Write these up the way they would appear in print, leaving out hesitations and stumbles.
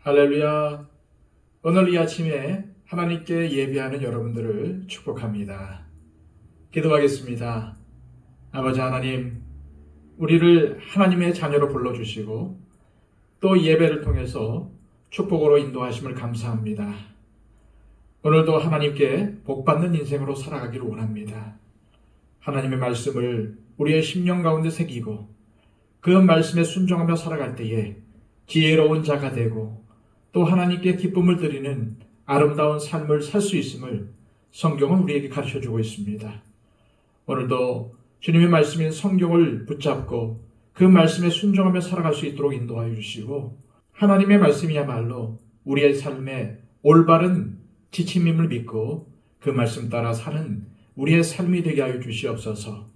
할렐루야. 오늘 이 아침에 하나님께 예배하는 여러분들을 축복합니다. 기도하겠습니다. 아버지 하나님, 우리를 하나님의 자녀로 불러주시고 또 예배를 통해서 축복으로 인도하심을 감사합니다. 오늘도 하나님께 복받는 인생으로 살아가기를 원합니다. 하나님의 말씀을 우리의 심령 가운데 새기고 그 말씀에 순종하며 살아갈 때에 지혜로운 자가 되고 또 하나님께 기쁨을 드리는 아름다운 삶을 살 수 있음을 성경은 우리에게 가르쳐주고 있습니다. 오늘도 주님의 말씀인 성경을 붙잡고 그 말씀에 순종하며 살아갈 수 있도록 인도하여 주시고 하나님의 말씀이야말로 우리의 삶에 올바른 지침임을 믿고 그 말씀 따라 사는 우리의 삶이 되게 하여 주시옵소서.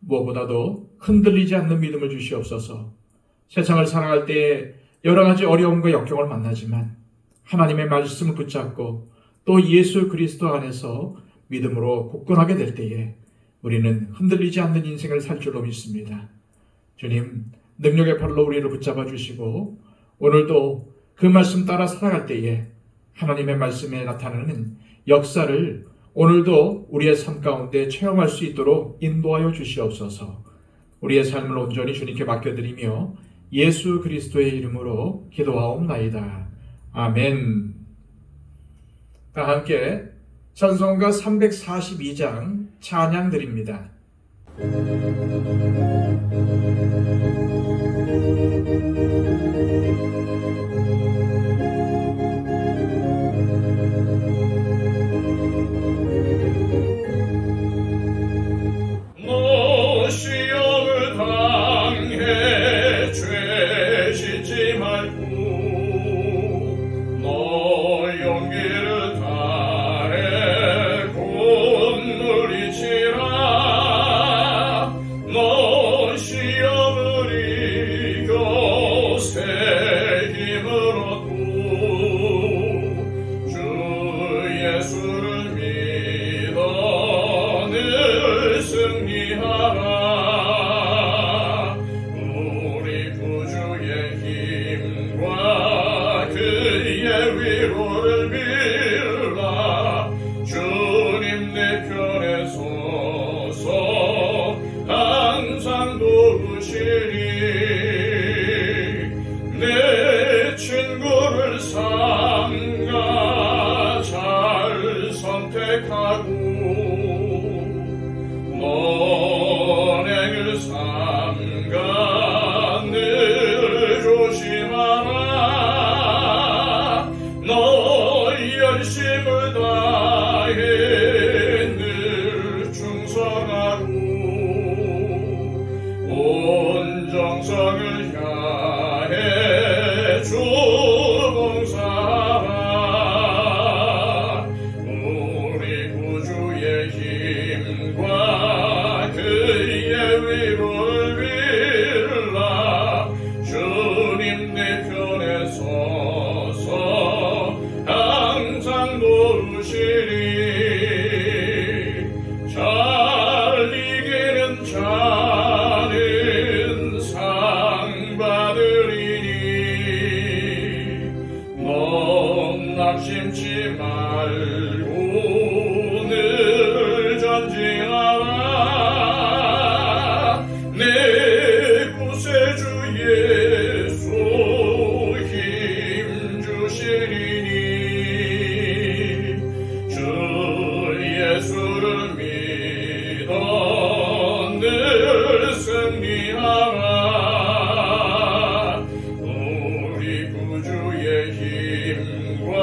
무엇보다도 흔들리지 않는 믿음을 주시옵소서. 세상을 살아갈 때에 여러 가지 어려움과 역경을 만나지만 하나님의 말씀을 붙잡고 또 예수 그리스도 안에서 믿음으로 굳건하게 될 때에 우리는 흔들리지 않는 인생을 살 줄로 믿습니다. 주님, 능력의 팔로 우리를 붙잡아 주시고 오늘도 그 말씀 따라 살아갈 때에 하나님의 말씀에 나타나는 역사를 오늘도 우리의 삶 가운데 체험할 수 있도록 인도하여 주시옵소서. 우리의 삶을 온전히 주님께 맡겨드리며 예수 그리스도의 이름으로 기도하옵나이다. 아멘. 다 함께 찬송가 342장 찬양 드립니다. 내 친구를 삼가 잘 선택하고 너를 삼가 늘 조심하라. 너 열심을 다해 늘 충성하고 온 정성을 주 봉사하라. 우리 구주의 힘과 그의 위로를 빌라. 주님 내 편에 서서 항상 도우시리. 잘 이기는 자는 상 받으리니 낙심치 말고 늘 전진하라. 내 구세주 예수 힘 주시리니 주 예수를 믿어 늘 승리하라. 우리 구주의 힘과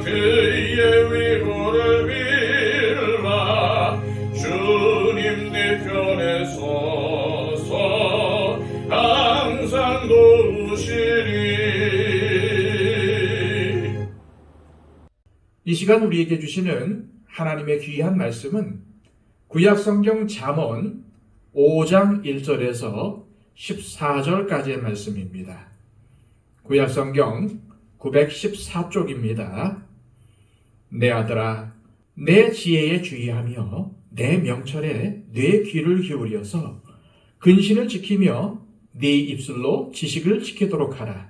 그의 위로를 빌라. 주님 내 편에 서서 항상 도우시리. 이 시간 우리에게 주시는 하나님의 귀한 말씀은 구약성경 잠언 5장 1절에서 14절까지의 말씀입니다. 구약성경 914쪽입니다. 내 아들아, 내 지혜에 주의하며 내 명철에 내 귀를 기울여서 근신을 지키며 네 입술로 지식을 지키도록 하라.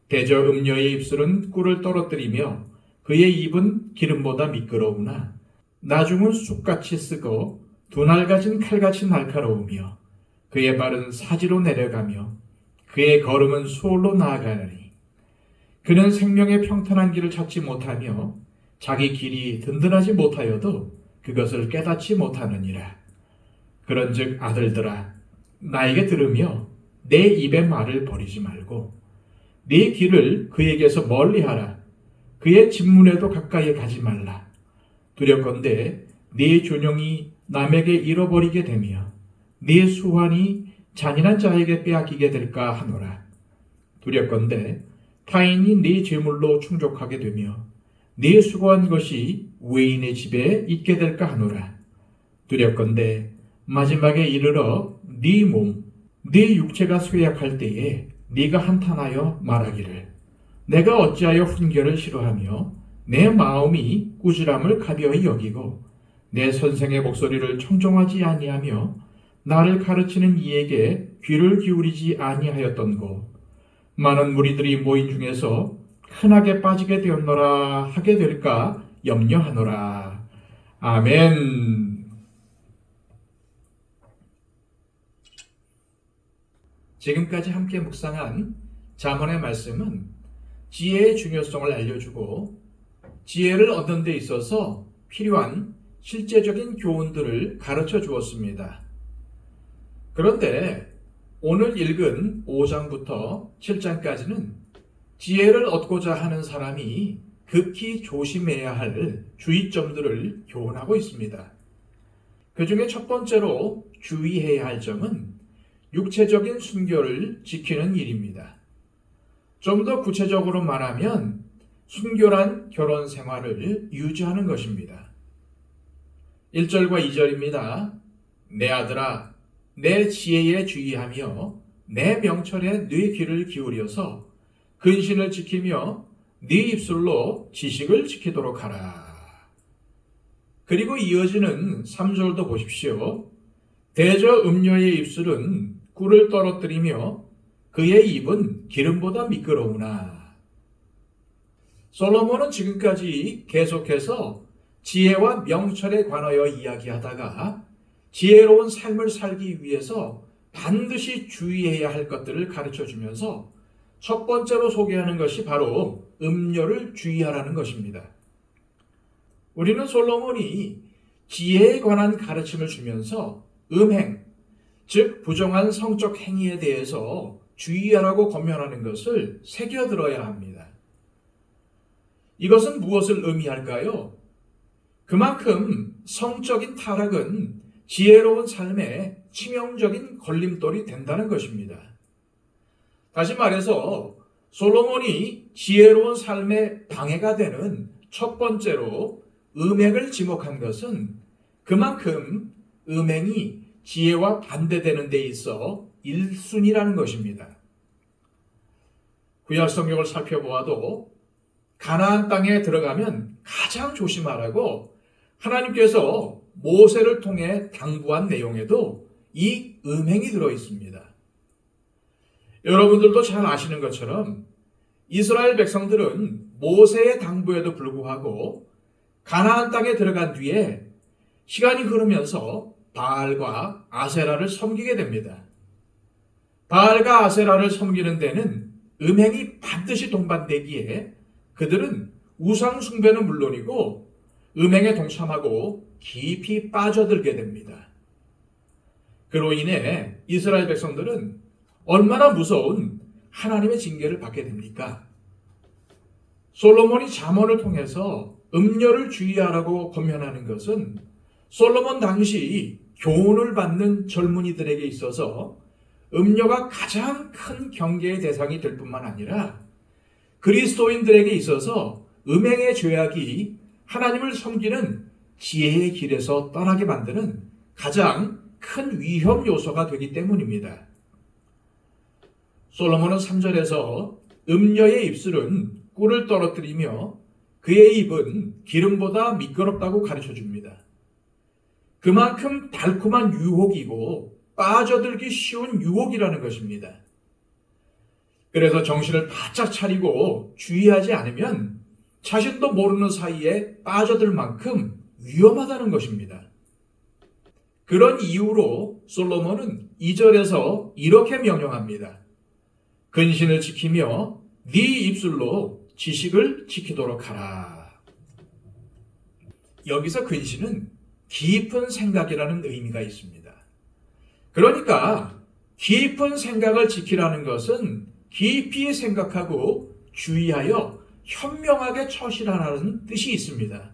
대저 음녀의 입술은 꿀을 떨어뜨리며 그의 입은 기름보다 미끄러우나 나중은 쑥같이 쓰고 두날 가진 칼같이 날카로우며 그의 발은 사지로 내려가며 그의 걸음은 수월로 나아가느니 그는 생명의 평탄한 길을 찾지 못하며 자기 길이 든든하지 못하여도 그것을 깨닫지 못하느니라. 그런즉 아들들아 나에게 들으며 내 입의 말을 버리지 말고 네 길을 그에게서 멀리하라. 그의 집문에도 가까이 가지 말라. 두렵건대 네 존영이 남에게 잃어버리게 되며 네 수완이 잔인한 자에게 빼앗기게 될까 하노라. 두렵건대 타인이 네 재물로 충족하게 되며 네 수고한 것이 외인의 집에 있게 될까 하노라. 두렵건대 마지막에 이르러 네 몸, 네 육체가 쇠약할 때에 네가 한탄하여 말하기를 내가 어찌하여 훈계를 싫어하며 내 마음이 꾸지람을 가벼이 여기고 내 선생의 목소리를 청종하지 아니하며 나를 가르치는 이에게 귀를 기울이지 아니하였던고 많은 무리들이 모인 중에서 흔하게 빠지게 되었노라 하게 될까 염려하노라. 아멘. 지금까지 함께 묵상한 잠언의 말씀은 지혜의 중요성을 알려주고 지혜를 얻는 데 있어서 필요한 실제적인 교훈들을 가르쳐 주었습니다. 그런데 오늘 읽은 5장부터 7장까지는 지혜를 얻고자 하는 사람이 극히 조심해야 할 주의점들을 교훈하고 있습니다. 그 중에 첫 번째로 주의해야 할 점은 육체적인 순교를 지키는 일입니다. 좀 더 구체적으로 말하면 순교란 결혼 생활을 유지하는 것입니다. 1절과 2절입니다. 내 아들아, 내 지혜에 주의하며 내 명철에 네 귀를 기울여서 근신을 지키며 네 입술로 지식을 지키도록 하라. 그리고 이어지는 3절도 보십시오. 대저 음녀의 입술은 꿀을 떨어뜨리며 그의 입은 기름보다 미끄러우나. 솔로몬은 지금까지 계속해서 지혜와 명철에 관하여 이야기하다가 지혜로운 삶을 살기 위해서 반드시 주의해야 할 것들을 가르쳐주면서 첫 번째로 소개하는 것이 바로 음녀를 주의하라는 것입니다. 우리는 솔로몬이 지혜에 관한 가르침을 주면서 음행, 즉 부정한 성적 행위에 대해서 주의하라고 권면하는 것을 새겨들어야 합니다. 이것은 무엇을 의미할까요? 그만큼 성적인 타락은 지혜로운 삶에 치명적인 걸림돌이 된다는 것입니다. 다시 말해서 솔로몬이 지혜로운 삶에 방해가 되는 첫 번째로 음행을 지목한 것은 그만큼 음행이 지혜와 반대되는 데 있어 1순위라는 것입니다. 구약 성경을 살펴보아도 가나안 땅에 들어가면 가장 조심하라고 하나님께서 모세를 통해 당부한 내용에도 이 음행이 들어 있습니다. 여러분들도 잘 아시는 것처럼 이스라엘 백성들은 모세의 당부에도 불구하고 가나안 땅에 들어간 뒤에 시간이 흐르면서 바알과 아세라를 섬기게 됩니다. 바알과 아세라를 섬기는 데는 음행이 반드시 동반되기에 그들은 우상 숭배는 물론이고 음행에 동참하고 깊이 빠져들게 됩니다. 그로 인해 이스라엘 백성들은 얼마나 무서운 하나님의 징계를 받게 됩니까? 솔로몬이 잠언을 통해서 음녀를 주의하라고 권면하는 것은 솔로몬 당시 교훈을 받는 젊은이들에게 있어서 음녀가 가장 큰 경계의 대상이 될 뿐만 아니라 그리스도인들에게 있어서 음행의 죄악이 하나님을 섬기는 지혜의 길에서 떠나게 만드는 가장 큰 위험 요소가 되기 때문입니다. 솔로몬은 3절에서 음녀의 입술은 꿀을 떨어뜨리며 그의 입은 기름보다 미끄럽다고 가르쳐줍니다. 그만큼 달콤한 유혹이고 빠져들기 쉬운 유혹이라는 것입니다. 그래서 정신을 바짝 차리고 주의하지 않으면 자신도 모르는 사이에 빠져들 만큼 위험하다는 것입니다. 그런 이유로 솔로몬은 2절에서 이렇게 명령합니다. 근신을 지키며 네 입술로 지식을 지키도록 하라. 여기서 근신은 깊은 생각이라는 의미가 있습니다. 그러니까 깊은 생각을 지키라는 것은 깊이 생각하고 주의하여 현명하게 처신하라는 뜻이 있습니다.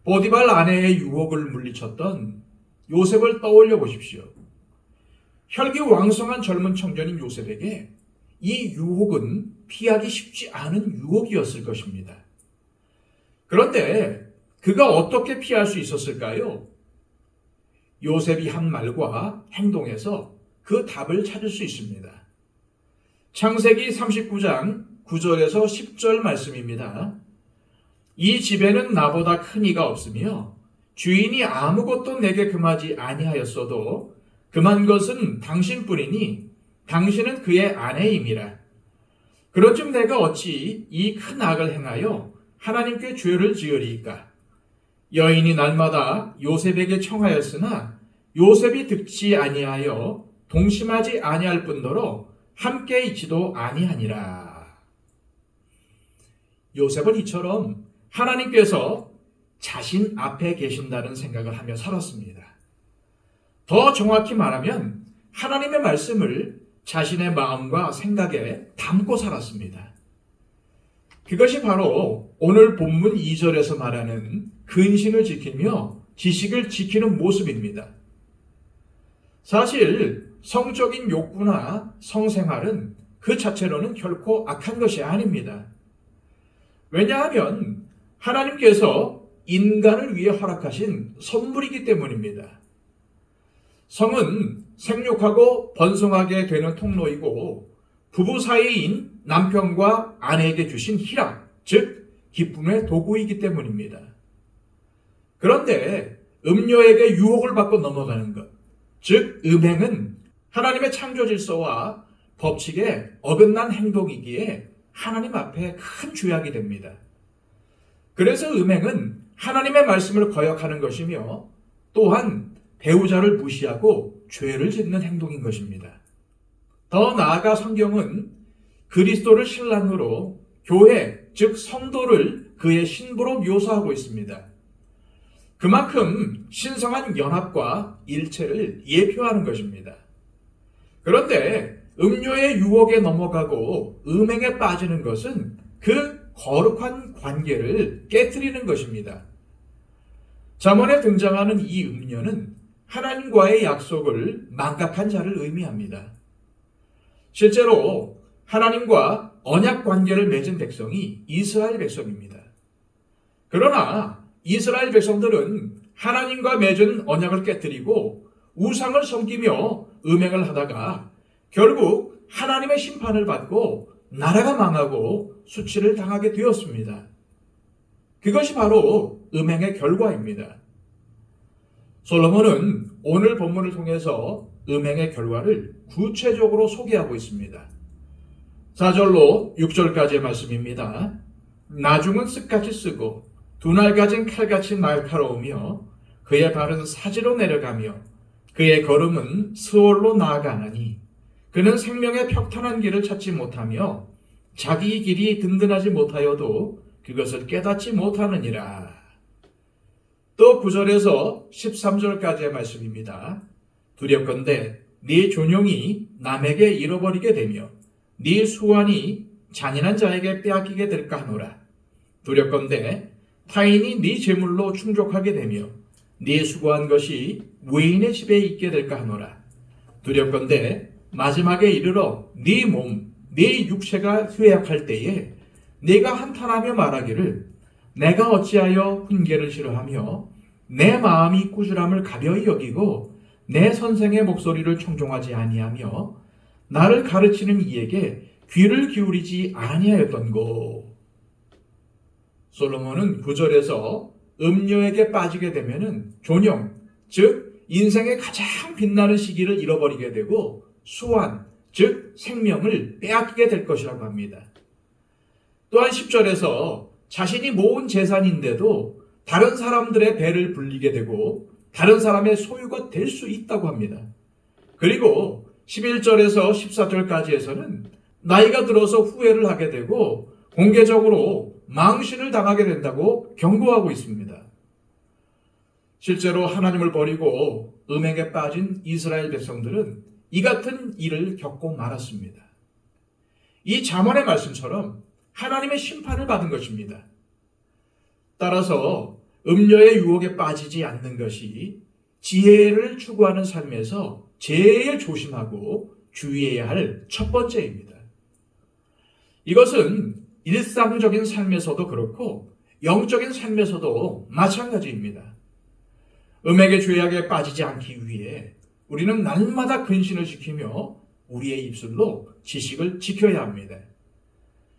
보디발 아내의 유혹을 물리쳤던 요셉을 떠올려 보십시오. 혈기왕성한 젊은 청년인 요셉에게 이 유혹은 피하기 쉽지 않은 유혹이었을 것입니다. 그런데 그가 어떻게 피할 수 있었을까요? 요셉이 한 말과 행동에서 그 답을 찾을 수 있습니다. 창세기 39장 9절에서 10절 말씀입니다. 이 집에는 나보다 큰 이가 없으며 주인이 아무것도 내게 금하지 아니하였어도 금한 것은 당신뿐이니 당신은 그의 아내임이라. 그런즉 내가 어찌 이 큰 악을 행하여 하나님께 죄를 지으리이까? 여인이 날마다 요셉에게 청하였으나 요셉이 듣지 아니하여 동심하지 아니할 뿐더러 함께 있지도 아니하니라. 요셉은 이처럼 하나님께서 자신 앞에 계신다는 생각을 하며 살았습니다. 더 정확히 말하면 하나님의 말씀을 자신의 마음과 생각에 담고 살았습니다. 그것이 바로 오늘 본문 2절에서 말하는 근신을 지키며 지식을 지키는 모습입니다. 사실 성적인 욕구나 성생활은 그 자체로는 결코 악한 것이 아닙니다. 왜냐하면 하나님께서 인간을 위해 허락하신 선물이기 때문입니다. 성은 생육하고 번성하게 되는 통로이고 부부 사이인 남편과 아내에게 주신 희락, 즉 기쁨의 도구이기 때문입니다. 그런데 음녀에게 유혹을 받고 넘어가는 것, 즉 음행은 하나님의 창조 질서와 법칙에 어긋난 행동이기에 하나님 앞에 큰 죄악이 됩니다. 그래서 음행은 하나님의 말씀을 거역하는 것이며 또한 배우자를 무시하고 죄를 짓는 행동인 것입니다. 더 나아가 성경은 그리스도를 신랑으로 교회, 즉 성도를 그의 신부로 묘사하고 있습니다. 그만큼 신성한 연합과 일체를 예표하는 것입니다. 그런데 음료의 유혹에 넘어가고 음행에 빠지는 것은 그 거룩한 관계를 깨트리는 것입니다. 잠언에 등장하는 이 음료는 하나님과의 약속을 망각한 자를 의미합니다. 실제로 하나님과 언약 관계를 맺은 백성이 이스라엘 백성입니다. 그러나 이스라엘 백성들은 하나님과 맺은 언약을 깨뜨리고 우상을 섬기며 음행을 하다가 결국 하나님의 심판을 받고 나라가 망하고 수치를 당하게 되었습니다. 그것이 바로 음행의 결과입니다. 솔로몬은 오늘 본문을 통해서 음행의 결과를 구체적으로 소개하고 있습니다. 4절로 6절까지의 말씀입니다. 나중은 쓱같이 쓰고 두 날 가진 칼같이 날카로우며 그의 발은 사지로 내려가며 그의 걸음은 스올로 나아가나니 그는 생명의 평탄한 길을 찾지 못하며 자기 길이 든든하지 못하여도 그것을 깨닫지 못하느니라. 또 9절에서 13절까지의 말씀입니다. 두렵건대 네 존용이 남에게 잃어버리게 되며 네 수완이 잔인한 자에게 빼앗기게 될까 하노라. 두렵건대 타인이 네 재물로 충족하게 되며 네 수고한 것이 외인의 집에 있게 될까 하노라. 두렵건대 마지막에 이르러 네 몸, 네 육체가 쇠약할 때에 네가 한탄하며 말하기를 내가 어찌하여 훈계를 싫어하며 내 마음이 꾸지람을 가벼이 여기고 내 선생의 목소리를 청종하지 아니하며 나를 가르치는 이에게 귀를 기울이지 아니하였던고. 솔로몬은 9절에서 음녀에게 빠지게 되면은 존영, 즉 인생의 가장 빛나는 시기를 잃어버리게 되고 수완, 즉 생명을 빼앗기게 될 것이라고 합니다. 또한 10절에서 자신이 모은 재산인데도 다른 사람들의 배를 불리게 되고 다른 사람의 소유가 될 수 있다고 합니다. 그리고 11절에서 14절까지에서는 나이가 들어서 후회를 하게 되고 공개적으로 망신을 당하게 된다고 경고하고 있습니다. 실제로 하나님을 버리고 음행에 빠진 이스라엘 백성들은 이 같은 일을 겪고 말았습니다. 이 잠언의 말씀처럼 하나님의 심판을 받은 것입니다. 따라서 음료의 유혹에 빠지지 않는 것이 지혜를 추구하는 삶에서 제일 조심하고 주의해야 할 첫 번째입니다. 이것은 일상적인 삶에서도 그렇고 영적인 삶에서도 마찬가지입니다. 음행의 죄악에 빠지지 않기 위해 우리는 날마다 근신을 지키며 우리의 입술로 지식을 지켜야 합니다.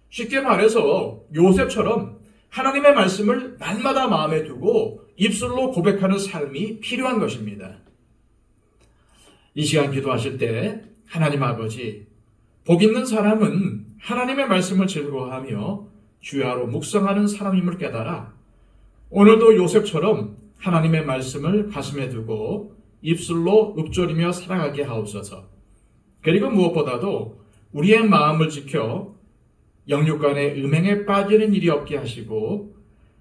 쉽게 말해서 요셉처럼 하나님의 말씀을 날마다 마음에 두고 입술로 고백하는 삶이 필요한 것입니다. 이 시간 기도하실 때 하나님 아버지, 복 있는 사람은 하나님의 말씀을 즐거워하며 주야로 묵상하는 사람임을 깨달아 오늘도 요셉처럼 하나님의 말씀을 가슴에 두고 입술로 읊조리며 살아가게 하옵소서. 그리고 무엇보다도 우리의 마음을 지켜 영육간의 음행에 빠지는 일이 없게 하시고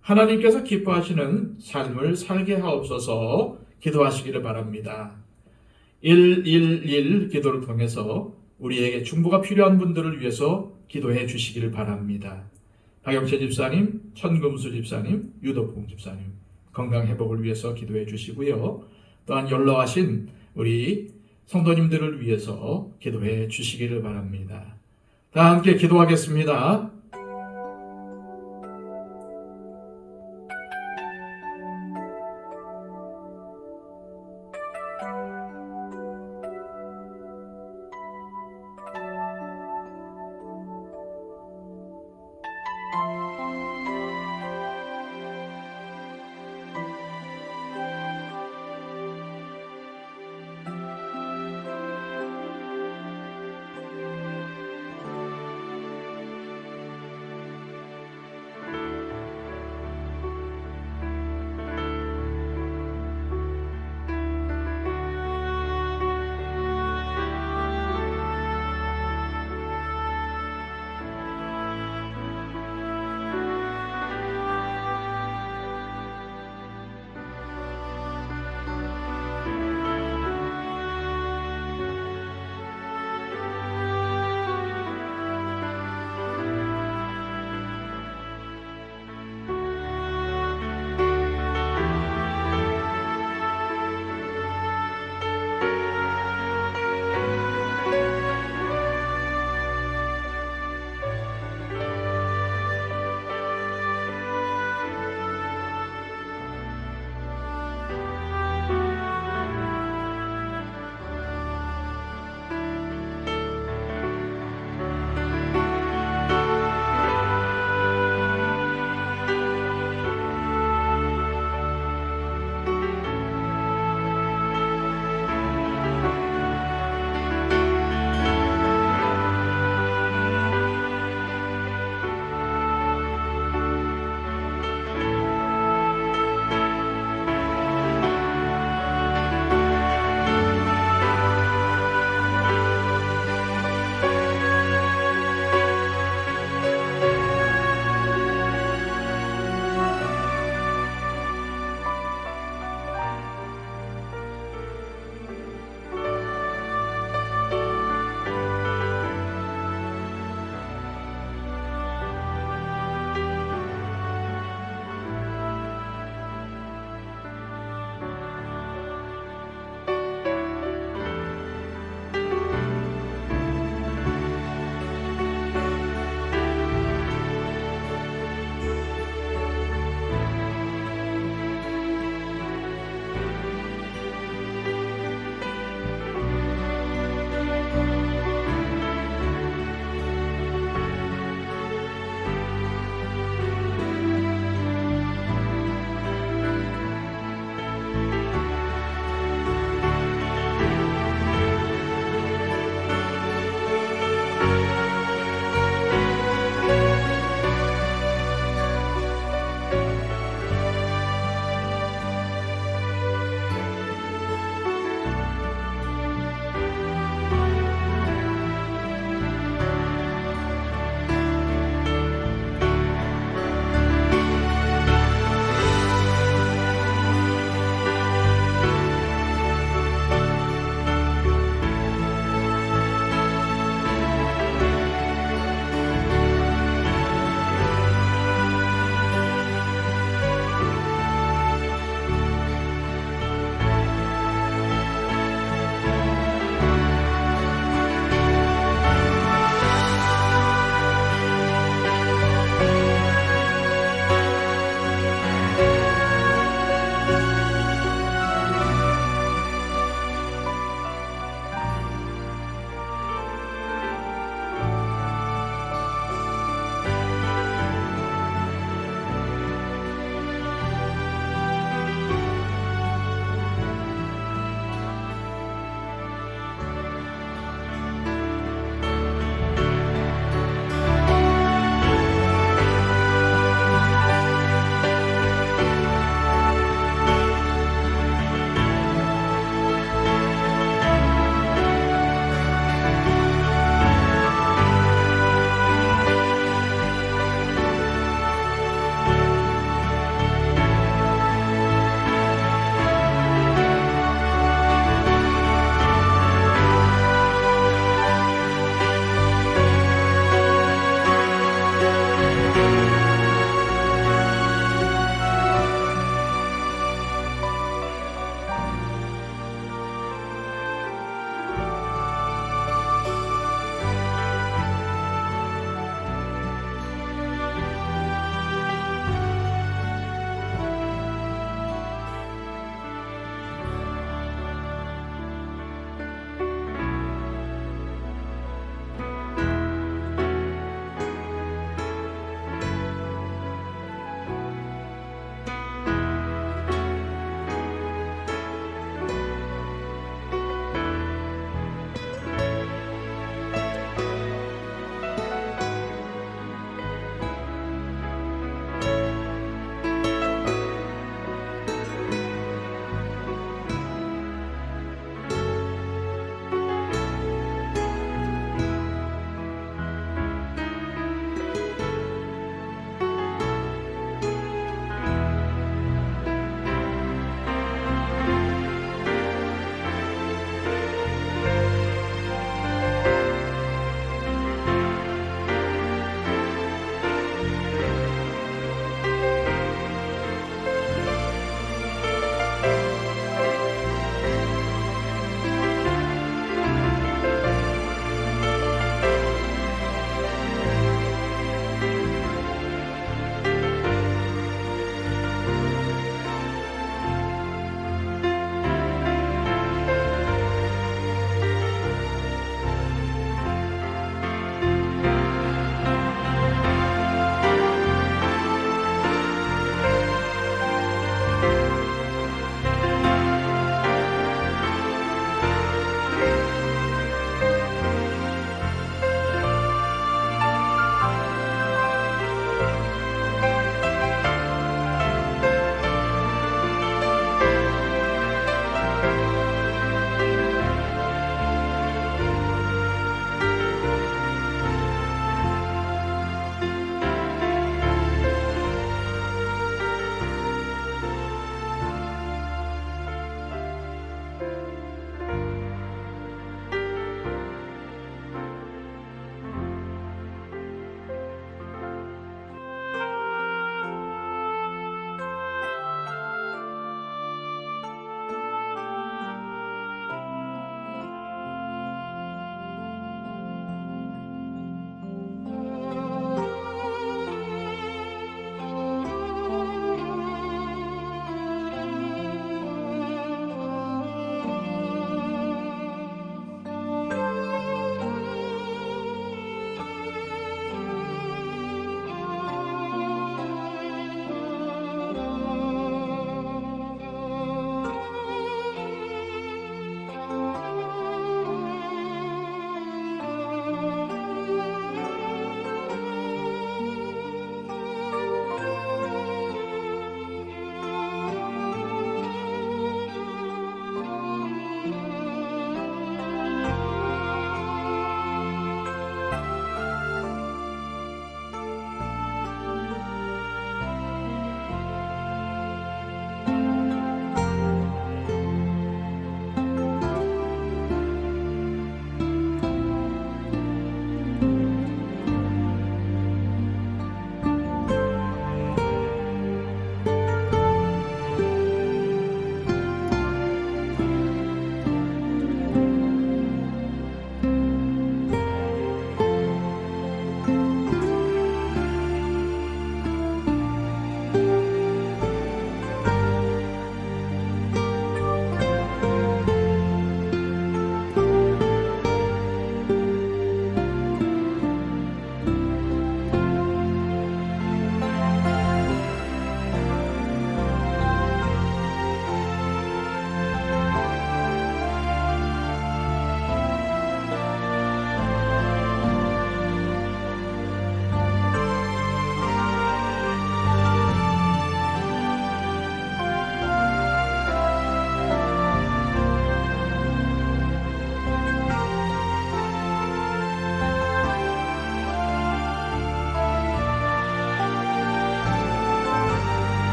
하나님께서 기뻐하시는 삶을 살게 하옵소서. 기도하시기를 바랍니다. 111 기도를 통해서 우리에게 중보가 필요한 분들을 위해서 기도해 주시기를 바랍니다. 박영채 집사님, 천금수 집사님, 유덕봉 집사님 건강 회복을 위해서 기도해 주시고요. 또한 연로하신 우리 성도님들을 위해서 기도해 주시기를 바랍니다. 다 함께 기도하겠습니다.